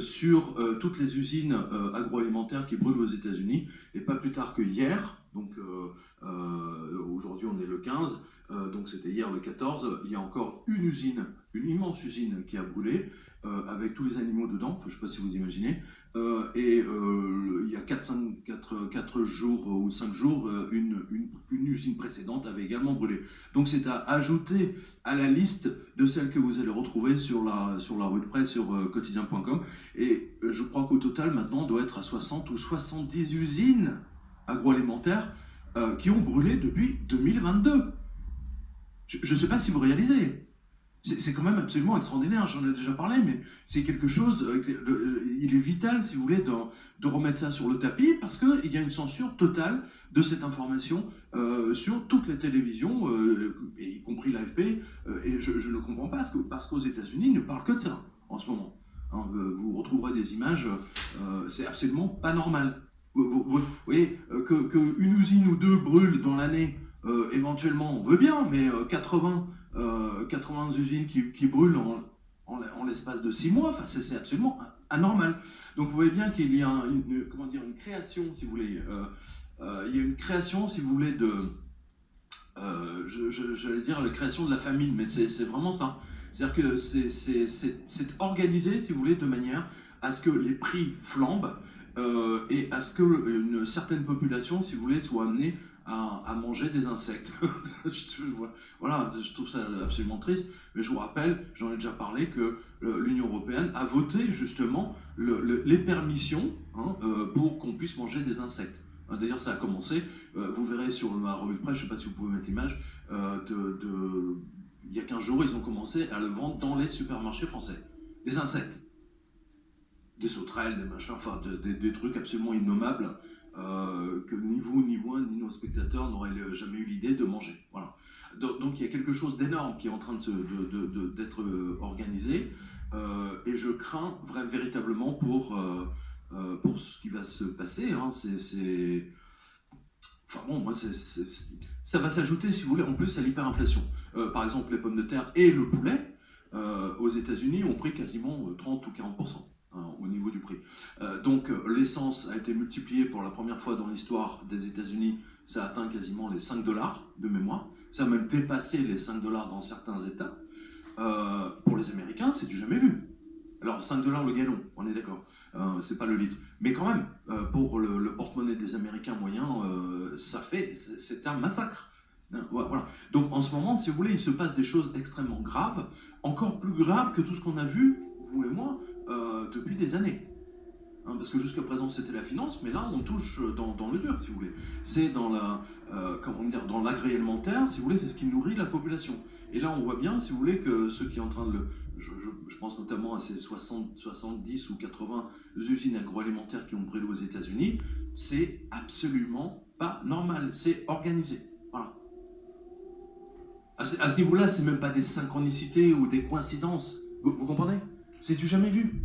sur toutes les usines agroalimentaires qui brûlent aux États-Unis. Et pas plus tard que hier, donc aujourd'hui on est le 15, donc c'était hier le 14, il y a encore une usine, une immense usine qui a brûlé, avec tous les animaux dedans, je ne sais pas si vous imaginez, il y a 4 jours ou 5 jours, une usine précédente avait également brûlé. Donc c'est à ajouter à la liste de celles que vous allez retrouver sur la revue de presse sur quotidien.com. Et je crois qu'au total, maintenant, on doit être à 60 ou 70 usines agroalimentaires qui ont brûlé depuis 2022. Je ne sais pas si vous réalisez. C'est quand même absolument extraordinaire, j'en ai déjà parlé, mais c'est quelque chose, il est vital, si vous voulez, de remettre ça sur le tapis, parce qu'il y a une censure totale de cette information sur toutes les télévisions, y compris l'AFP, et je ne comprends pas, parce qu'aux États-Unis, ils ne parlent que de ça, en ce moment. Hein, vous retrouverez des images, c'est absolument pas normal. Vous voyez, qu'une usine ou deux brûle dans l'année, éventuellement, on veut bien, mais 80 usines qui brûlent en l'espace de 6 mois, enfin, c'est absolument anormal. Donc vous voyez bien qu'il y a une création, si vous voulez, il y a une création, si vous voulez, j'allais dire la création de la famine, mais c'est vraiment ça. C'est-à-dire que c'est organisé, si vous voulez, de manière à ce que les prix flambent et à ce qu'une certaine population, si vous voulez, soit amenée à manger des insectes. Voilà, je trouve ça absolument triste, mais je vous rappelle, j'en ai déjà parlé, que l'Union européenne a voté justement les permissions pour qu'on puisse manger des insectes. D'ailleurs, ça a commencé, vous verrez sur ma revue de presse, je ne sais pas si vous pouvez mettre l'image, il y a 15 jours, ils ont commencé à le vendre dans les supermarchés français. Des insectes. Des sauterelles, des machins, enfin des trucs absolument innommables, que ni vous, ni moi, ni nos spectateurs n'auraient jamais eu l'idée de manger. Voilà. Donc il y a quelque chose d'énorme qui est en train d'être organisé, et je crains véritablement pour ce qui va se passer. Hein. Enfin bon, moi, ça va s'ajouter, si vous voulez, en plus à l'hyperinflation. Par exemple, les pommes de terre et le poulet, aux États-Unis, ont pris quasiment 30 ou 40%. Au niveau du prix. Donc l'essence a été multipliée pour la première fois dans l'histoire des États-Unis, ça a atteint quasiment les 5 $ de mémoire, ça a même dépassé les 5 $ dans certains États. Pour les Américains, c'est du jamais vu. Alors 5 $ le gallon, on est d'accord, c'est pas le litre, mais quand même, pour le porte-monnaie des Américains moyens, c'est un massacre. Voilà. Donc en ce moment, si vous voulez, il se passe des choses extrêmement graves, encore plus graves que tout ce qu'on a vu, vous et moi, depuis des années. Parce que jusqu'à présent c'était la finance, mais là on touche dans le dur, si vous voulez. C'est dans dans l'agroalimentaire, si vous voulez, c'est ce qui nourrit la population. Et là on voit bien, si vous voulez, que ceux qui sont en train de je pense notamment à ces 70 ou 80 usines agroalimentaires qui ont brûlé aux États-Unis, c'est absolument pas normal, c'est organisé. Voilà. À ce niveau-là, c'est même pas des synchronicités ou des coïncidences. Vous comprenez ? C'est du jamais vu.